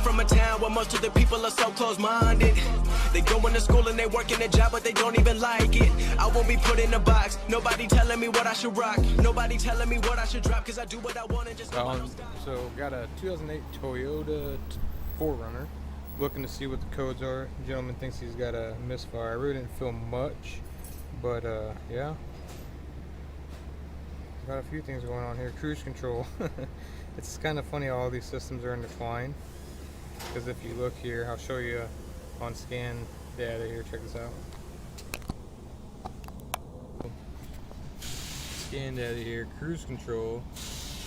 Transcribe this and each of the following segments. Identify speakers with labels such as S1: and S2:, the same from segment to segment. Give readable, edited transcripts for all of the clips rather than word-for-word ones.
S1: come from a town where most of the people are so close-minded. They go into school and they work in a job, but they don't even like it. I won't be put in a box. Nobody telling me what I should rock. Nobody telling me what I should drop, cause I do what I want and just...
S2: So got a 2008 Toyota 4Runner. Looking to see what the codes are. Gentleman thinks he's got a misfire. I really didn't feel much, but yeah. Got a few things going on here. Cruise control. It's kind of funny how all these systems are intertwined, because if you look here, I'll show you on scan data here. Check this out. Scan data here. Cruise control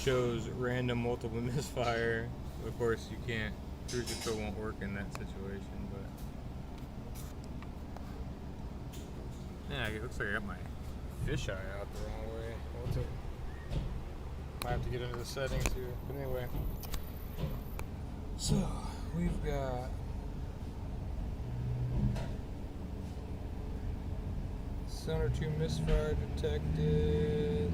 S2: shows random multiple misfire. Of course, you can't. Cruise control won't work in that situation, but yeah, it looks like I got my fisheye out the wrong way. Might have to get into the settings here, but anyway. So we've got Sonar 2 misfire detected.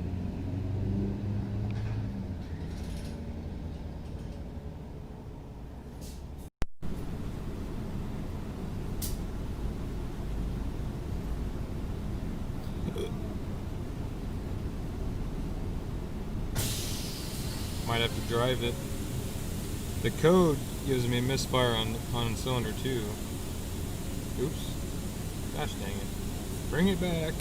S2: Might have to drive it. The code gives me a misfire on cylinder 2. Oops. Gosh dang it. Bring it back.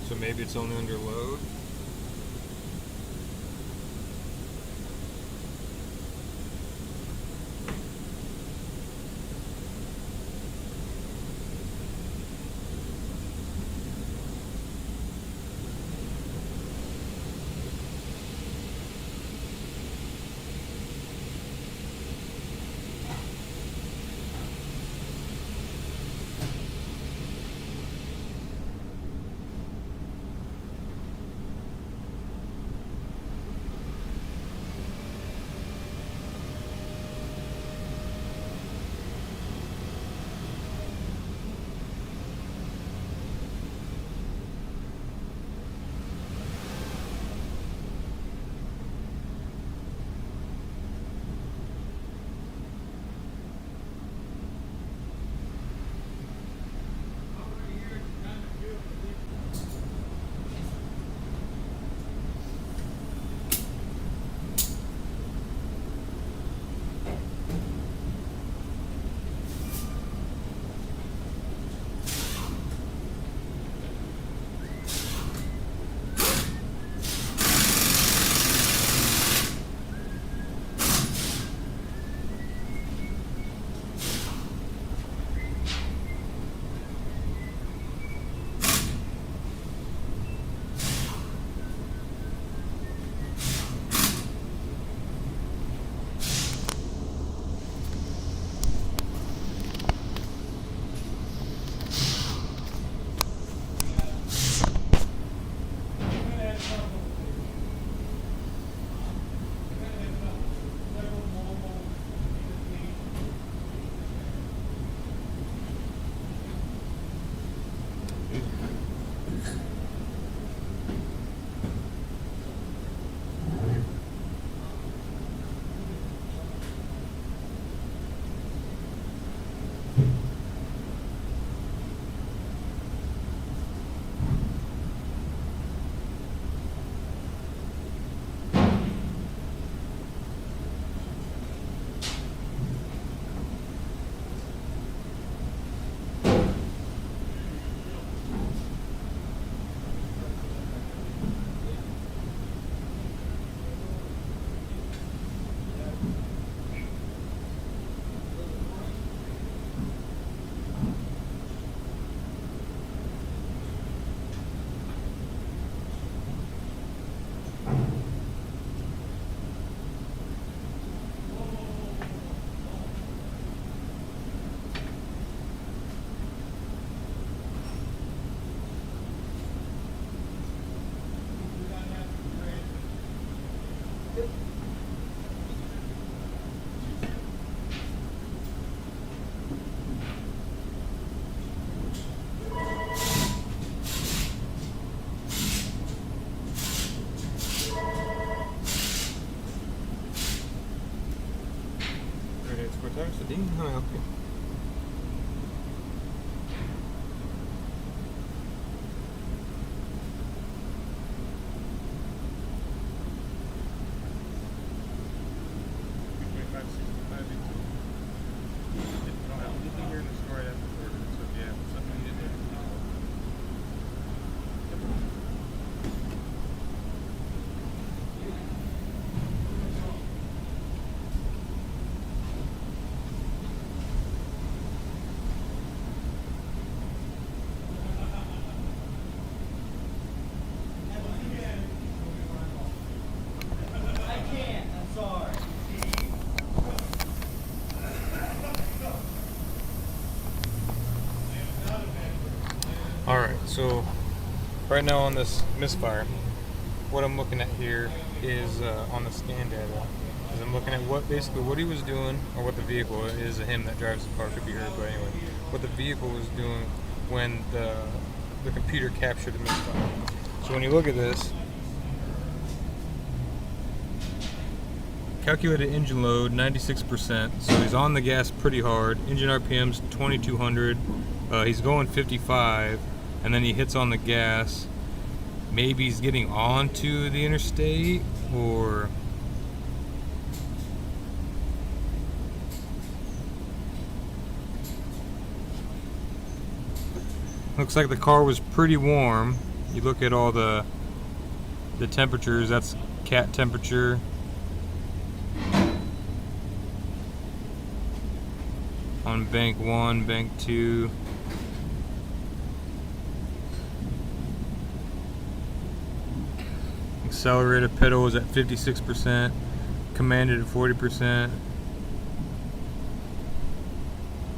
S2: So maybe it's only under load. Speaking, how may I help you? Alright, so right now on this misfire, what I'm looking at here is on the scan data, is I'm looking at what basically what he was doing, or what the vehicle is, him that drives the car, could be her, but anyway, what the vehicle was doing when the computer captured the misfire. So when you look at this, calculated engine load 96%, so he's on the gas pretty hard. Engine RPM's 2200. He's going 55, and then he hits on the gas. Maybe he's getting onto the interstate, or looks like the car was pretty warm. You look at all the temperatures. That's cat temperature. On bank 1, bank 2. Accelerator pedal was at 56%, commanded at 40%.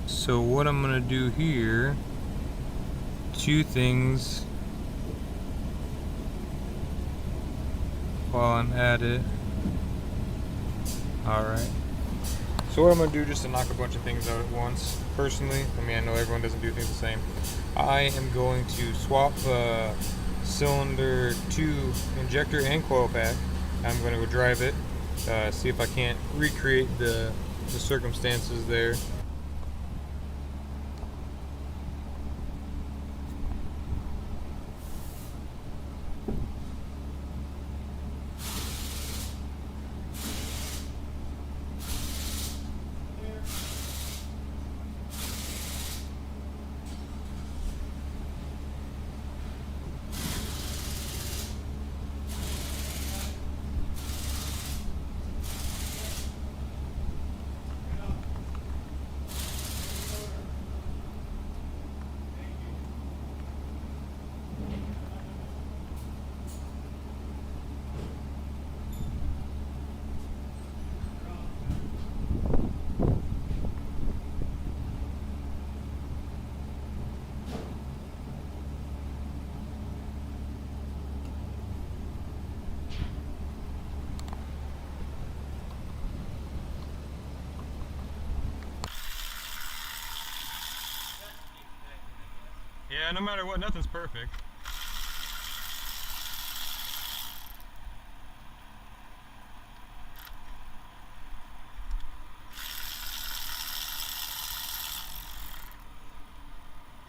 S2: So what I'm gonna do here, two things while I'm at it. Alright. So what I'm going to do, just to knock a bunch of things out at once, personally, I mean, I know everyone doesn't do things the same. I am going to swap cylinder 2 injector and coil pack. I'm going to go drive it, see if I can't recreate the circumstances there. Yeah, no matter what, nothing's perfect.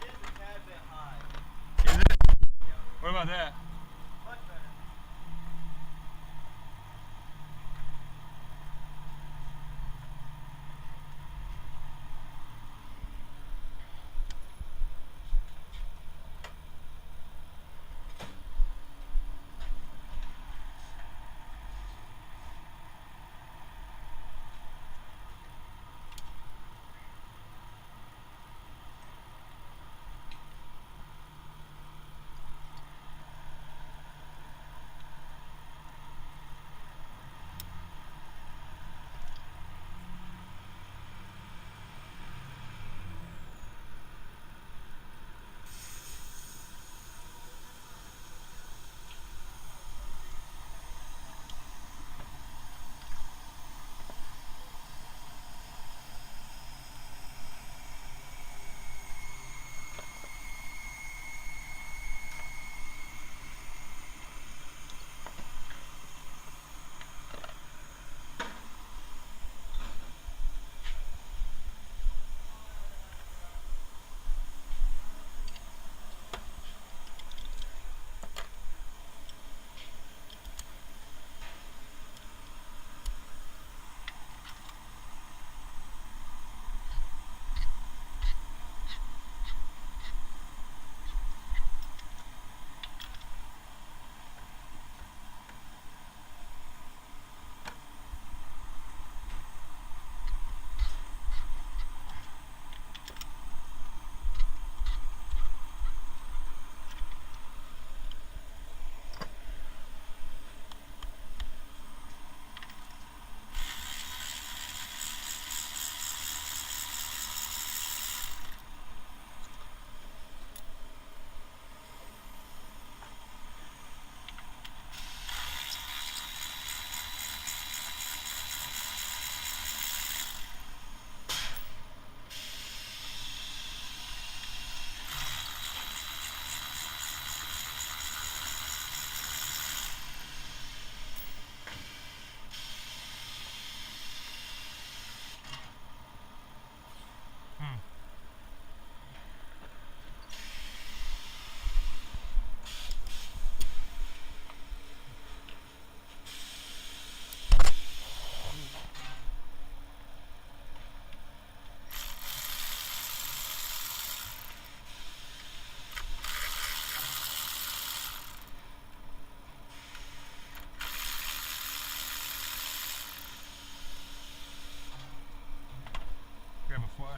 S3: It is a tad bit high.
S2: Is it?
S3: Yep.
S2: What about that?
S3: Much better.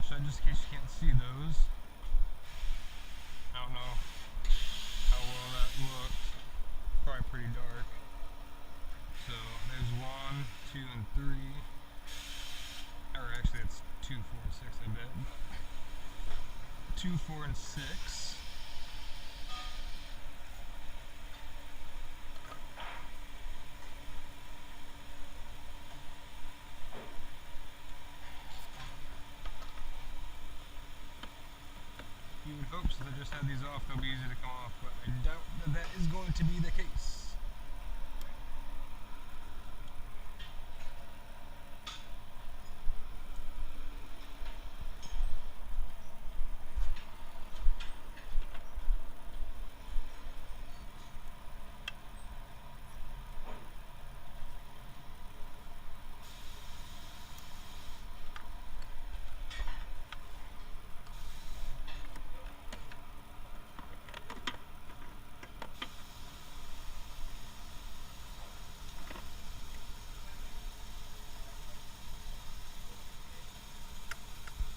S2: flashlight just in case you can't see those. I don't know how well that looked. Probably pretty dark. So there's 1, 2, and 3. Or actually it's 2, 4, and 6 I bet. 2, 4, and 6. You would hope since I just had these off they'll be easy to come off, but I doubt that that is going to be the case.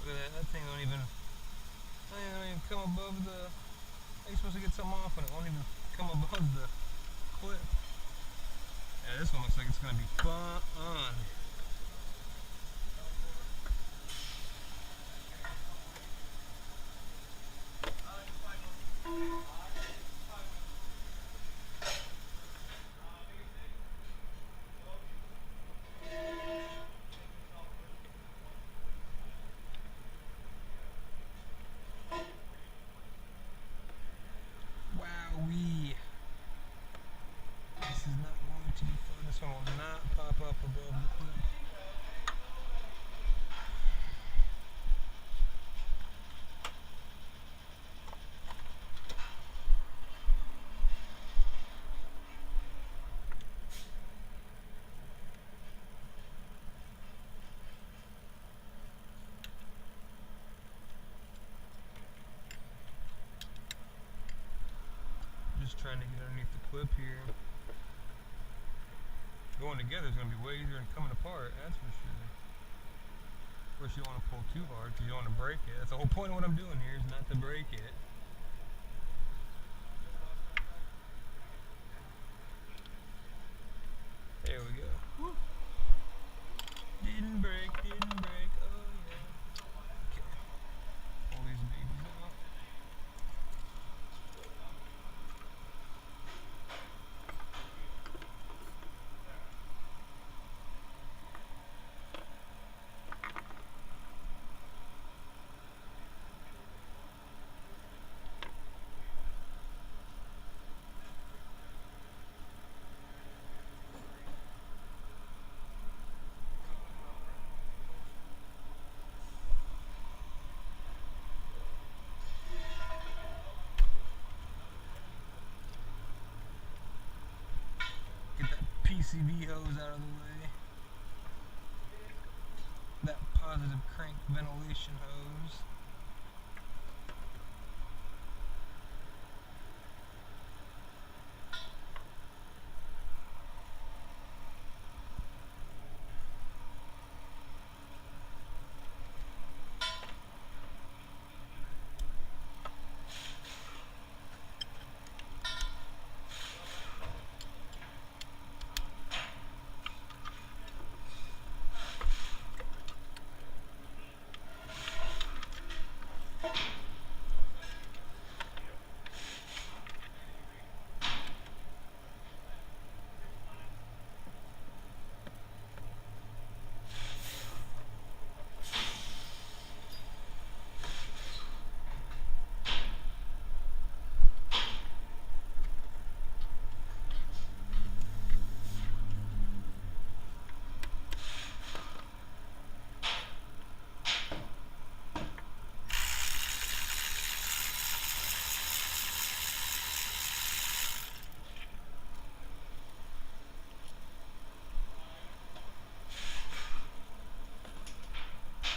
S2: Look at that, that thing don't even come above the, how you supposed to get something off and it won't even come above the clip. Yeah, this one looks like it's going to be fun. Wowee. This is not going to be fun. This one will not pop up above the clip. Just trying to get underneath the clip here. Going together is going to be way easier than coming apart, that's for sure. Of course, you don't want to pull too hard because you don't want to break it. That's the whole point of what I'm doing here, is not to break it. There we go. Woo. Didn't break, oh yeah. Okay. Pull these babies out. Get that PCV hose out of the way. That positive crank ventilation hose.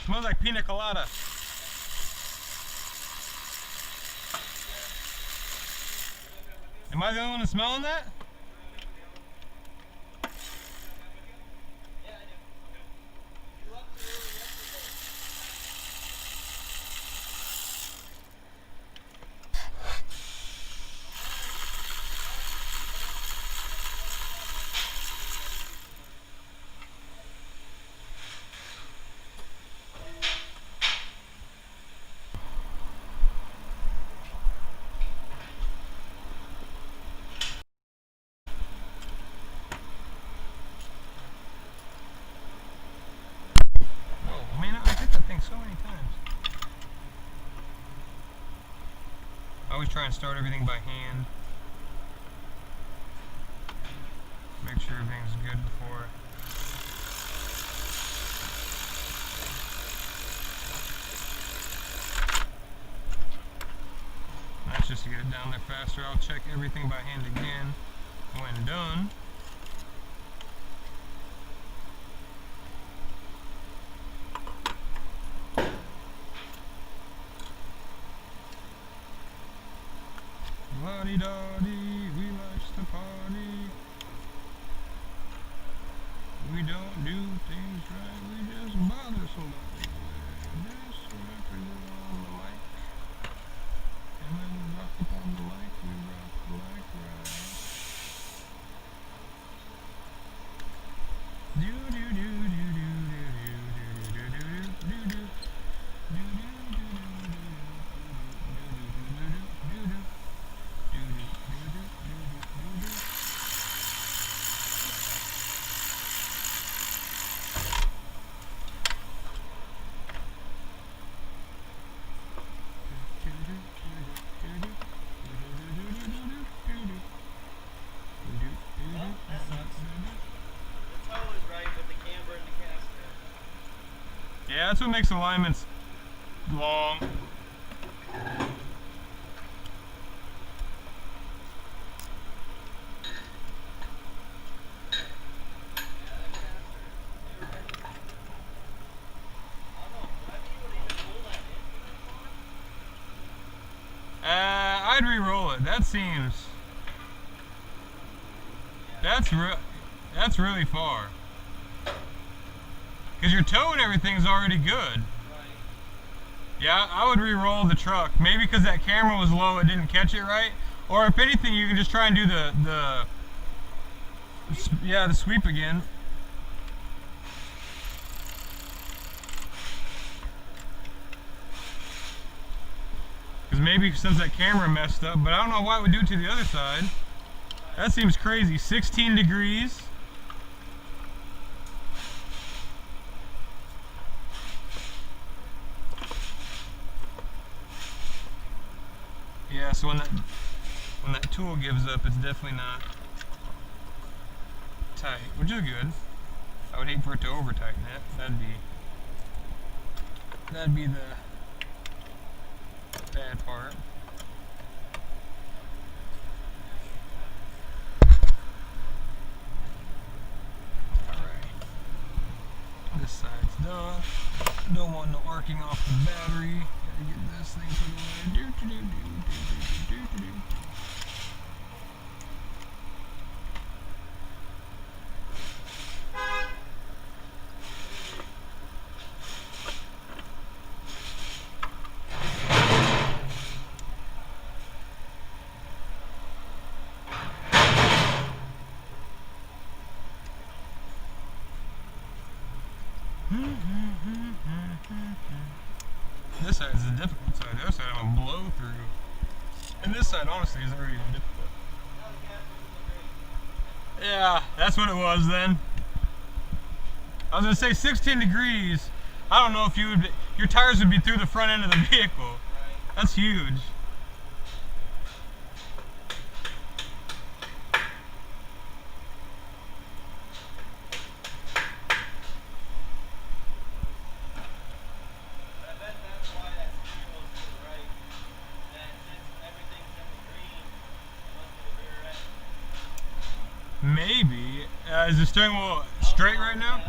S2: Smells like pina colada. Am I the only one that's smelling that? always try and start everything by hand. Make sure everything's good before. That's just to get it down there faster. I'll check everything by hand again when done. La-di-da-dee, we likes to party. We don't do things right, we just bother somebody. Just represent on the mic. And when we rock up on the mic, we rock the mic right. Do do do do do do do do do do do. Yeah, that's what makes alignments long. I'd re-roll it. That seems. That's really far. Because your toe and everything's already good. Yeah, I would re-roll the truck. Maybe because that camera was low, it didn't catch it right. Or if anything, you can just try and do the sweep again. Because maybe since that camera messed up, but I don't know why it would do it to the other side. That seems crazy. 16 degrees. Yeah, so when that tool gives up, it's definitely not tight, which is good. I would hate for it to over tighten it. That'd be the bad part. Alright. This side's done. Don't want no arcing off the battery. Gotta get this thing put away. This side is the difficult side. The other side I'm gonna blow through. And this side honestly isn't really even difficult. Yeah, that's what it was then. I was gonna say 16 degrees. I don't know if your tires would be through the front end of the vehicle. That's huge. Maybe. Is the steering wheel straight right now?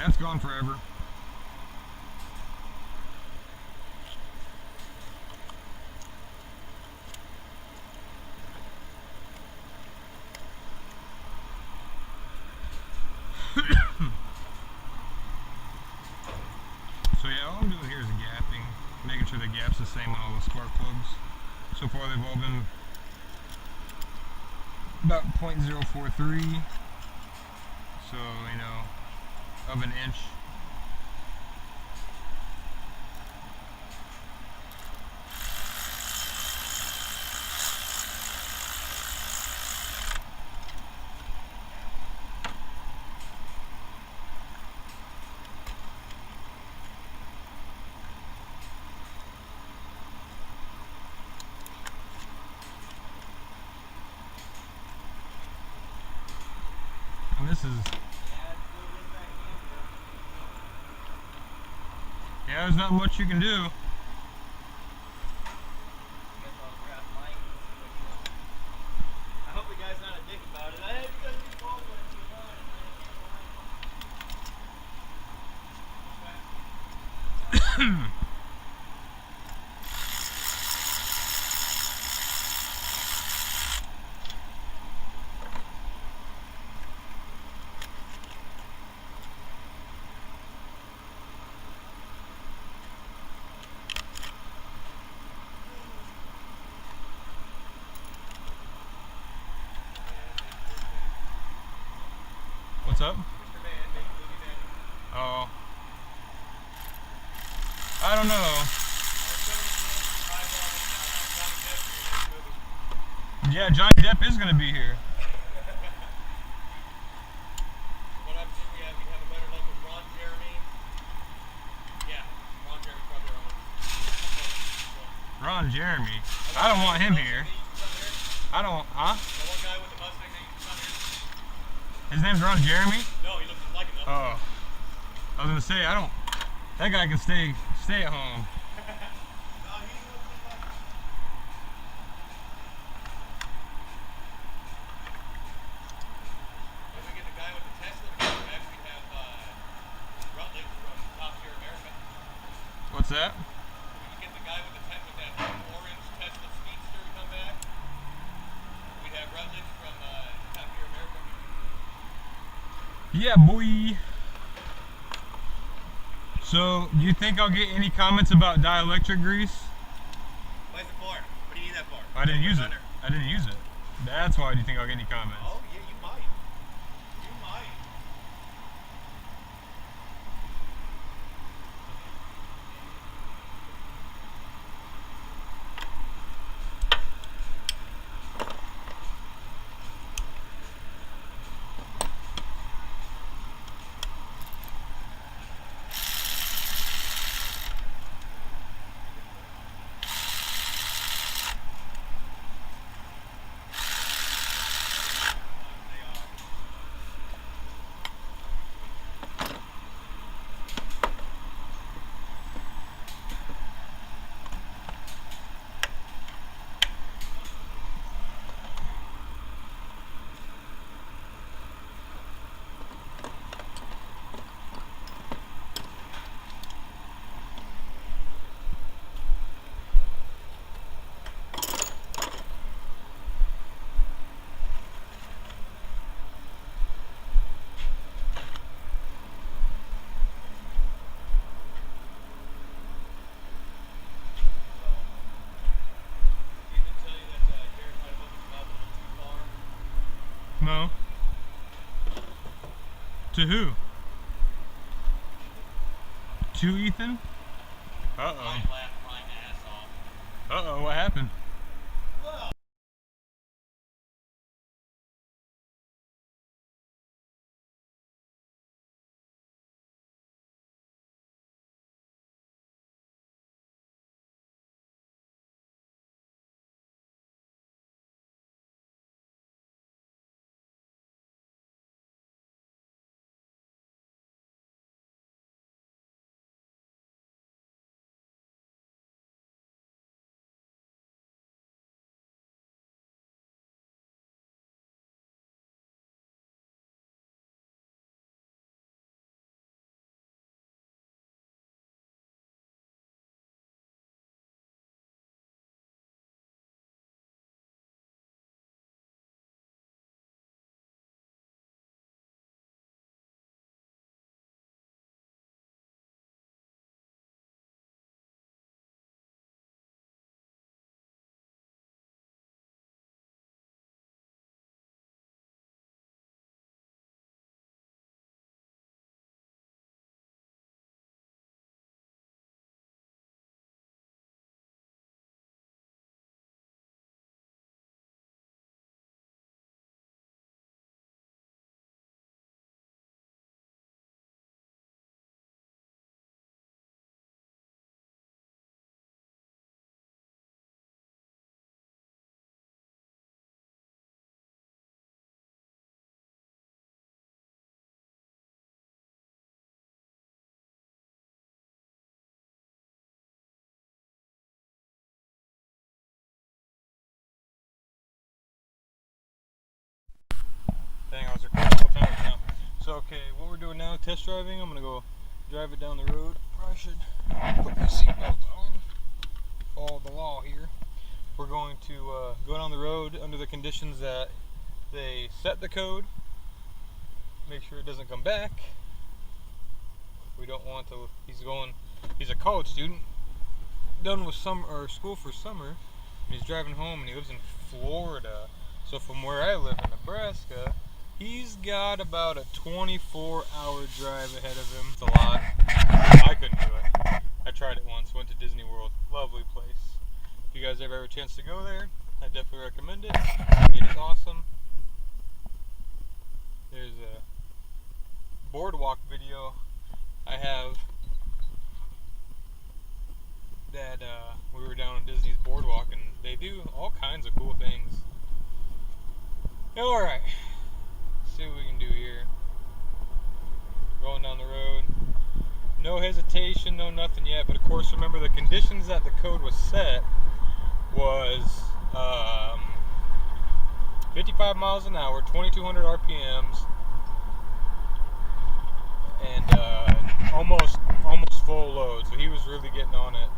S2: That's gone forever. So yeah, all I'm doing here is gapping, making sure the gap's the same on all the spark plugs. So far they've all been about 0.043, so you know, of an inch. And this is, yeah, there's not much you can do.
S3: I hope the guy's not a dick about it. I had to go do calls when it's mine.
S2: What's up?
S3: Mr. Man, big booty man.
S2: Oh, I don't know. Yeah, Johnny Depp is gonna be here.
S3: What I'm saying, we have a better luck with Ron Jeremy. Yeah, Ron Jeremy probably on.
S2: Ron Jeremy. I don't want him here. I don't. Huh?
S3: The one guy with the Mustang that used to come here?
S2: His name's Ron Jeremy.
S3: No, he looks just like him though.
S2: Oh, I was gonna say I don't. That guy can stay at home.
S3: No, he looks just like him. If we get the guy with the Tesla back, we have Rutledge from Top Gear America.
S2: What's that?
S3: We can get the guy with that orange Tesla Speedster to come back. We'd have Rutledge from Top Gear America.
S2: Yeah, boy. So, do you think I'll get any comments about dielectric grease?
S3: What's it for? What do you need that for?
S2: I didn't use it.
S3: Thunder.
S2: I didn't use it. That's why. Do you think I'll get any comments?
S3: Oh, yeah, you might. You might.
S2: No. To who? To Ethan? Uh-oh. Uh-oh, what happened? So okay, what we're doing now, test driving. I'm gonna go drive it down the road. Probably should put my seatbelt on. Follow the law here. We're going to go down the road under the conditions that they set the code. Make sure it doesn't come back. We don't want to. He's a college student, done with school for summer, and he's driving home, and he lives in Florida. So from where I live in Nebraska, he's got about a 24-hour drive ahead of him. It's a lot. I couldn't do it. I tried it once, went to Disney World. Lovely place. If you guys ever have a chance to go there, I definitely recommend it. It is awesome. There's a boardwalk video I have that we were down on Disney's boardwalk, and they do all kinds of cool things. Alright, see what we can do here. Going down the road. No hesitation, no nothing yet, but of course remember the conditions that the code was set was 55 miles an hour, 2200 RPMs, and almost full load. So he was really getting on it.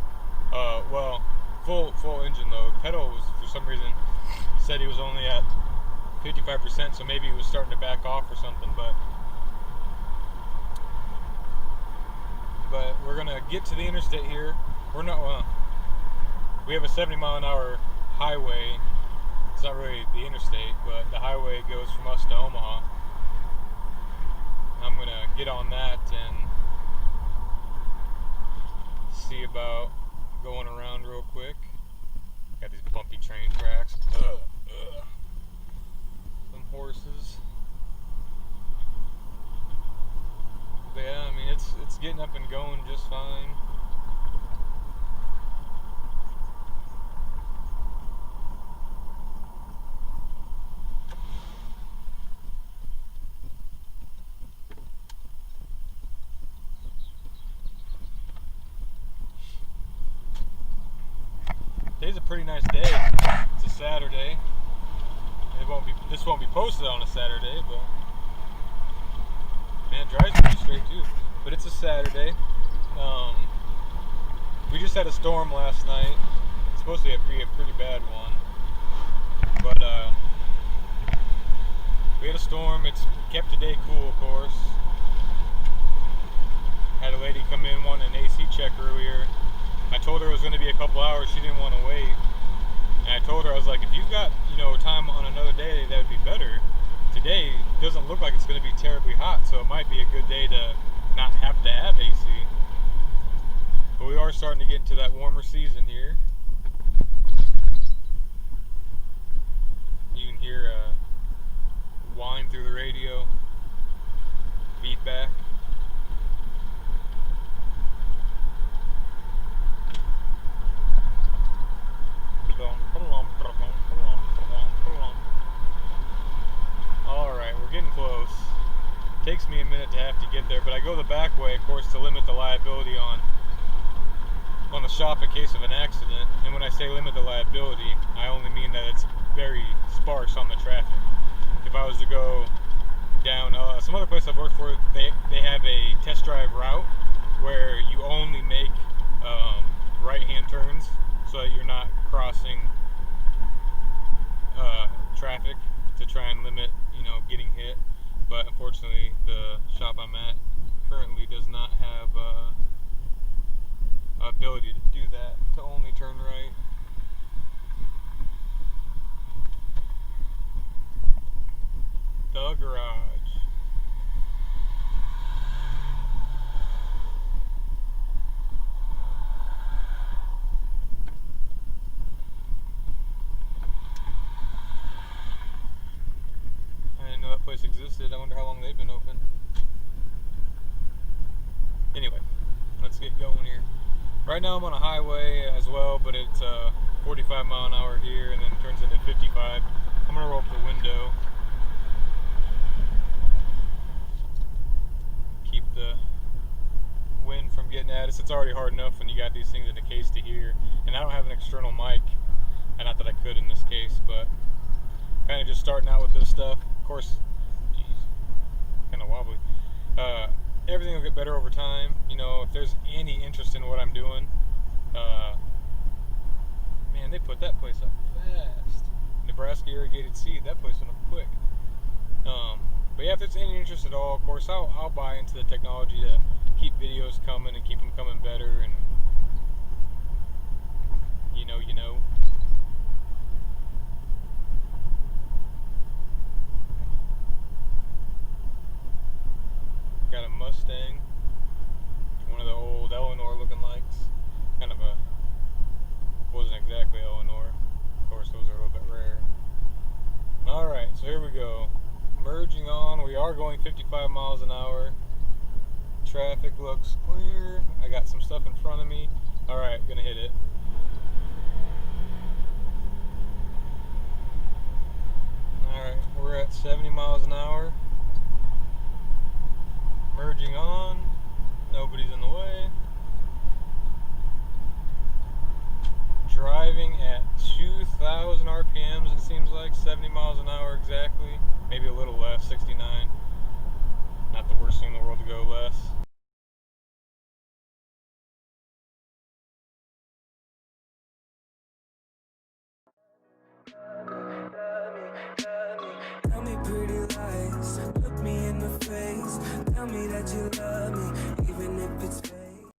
S2: Well, full engine load. Pedal was, for some reason, said he was only at 55%, so maybe he was starting to back off or something, but we're gonna get to the interstate here. We're not, we have a 70 mile an hour highway. It's not really the interstate, but the highway goes from us to Omaha. I'm gonna get on that and see about going around real quick. Got these bumpy train tracks. Some horses. But yeah, I mean it's getting up and going just fine. Today's a pretty nice day. It's a Saturday. This won't be posted on a Saturday, but man, it drives pretty straight too. But it's a Saturday. We just had a storm last night. It's supposed to be a pretty bad one, but we had a storm. It's kept today cool, of course. Had a lady come in wanting an AC check earlier. I told her it was going to be a couple hours. She didn't want to wait. And I told her, I was like, if you've got, time on another day, that would be better. Today doesn't look like it's going to be terribly hot, so it might be a good day to not have to have AC. But we are starting to get into that warmer season here. You can hear whine through the radio, feedback. Alright, we're getting close. Takes me a minute to have to get there, but I go the back way, of course, to limit the liability on the shop in case of an accident. And when I say limit the liability, I only mean that it's very sparse on the traffic. If I was to go down some other place I've worked for, they have a test drive route where you only make right-hand turns so that you're not crossing traffic to try and limit, getting hit. But unfortunately, the shop I'm at currently does not have ability to do that, to only turn right. The garage. I didn't know that place existed. I wonder how long they've been open. Anyway, let's get going here. Right now I'm on a highway as well, but it's 45 mile an hour here and then turns into 55. I'm gonna roll up the window. Keep the wind from getting at us. It's already hard enough when you got these things in the case to hear. And I don't have an external mic. And not that I could in this case, but kind of just starting out with this stuff. Of course, geez, kind of wobbly. everything will get better over time. You know, if there's any interest in what I'm doing, man, they put that place up fast. Nebraska Irrigated Seed, that place went up quick. But yeah, if there's any interest at all, of course, I'll buy into the technology to keep videos coming and keep them coming better, and you know. Got a Mustang, one of the old Eleanor looking likes, kind of a, wasn't exactly Eleanor, of course those are a little bit rare. Alright, so here we go, merging on, we are going 55 miles an hour, traffic looks clear, I got some stuff in front of me, alright, gonna hit it. Alright, we're at 70 miles an hour. Merging on, nobody's in the way. Driving at 2,000 RPMs, it seems like, 70 miles an hour exactly, maybe a little less, 69. Not the worst thing in the world to go less.
S4: Tell me pretty lies, look me in the face. Tell me that you love me, even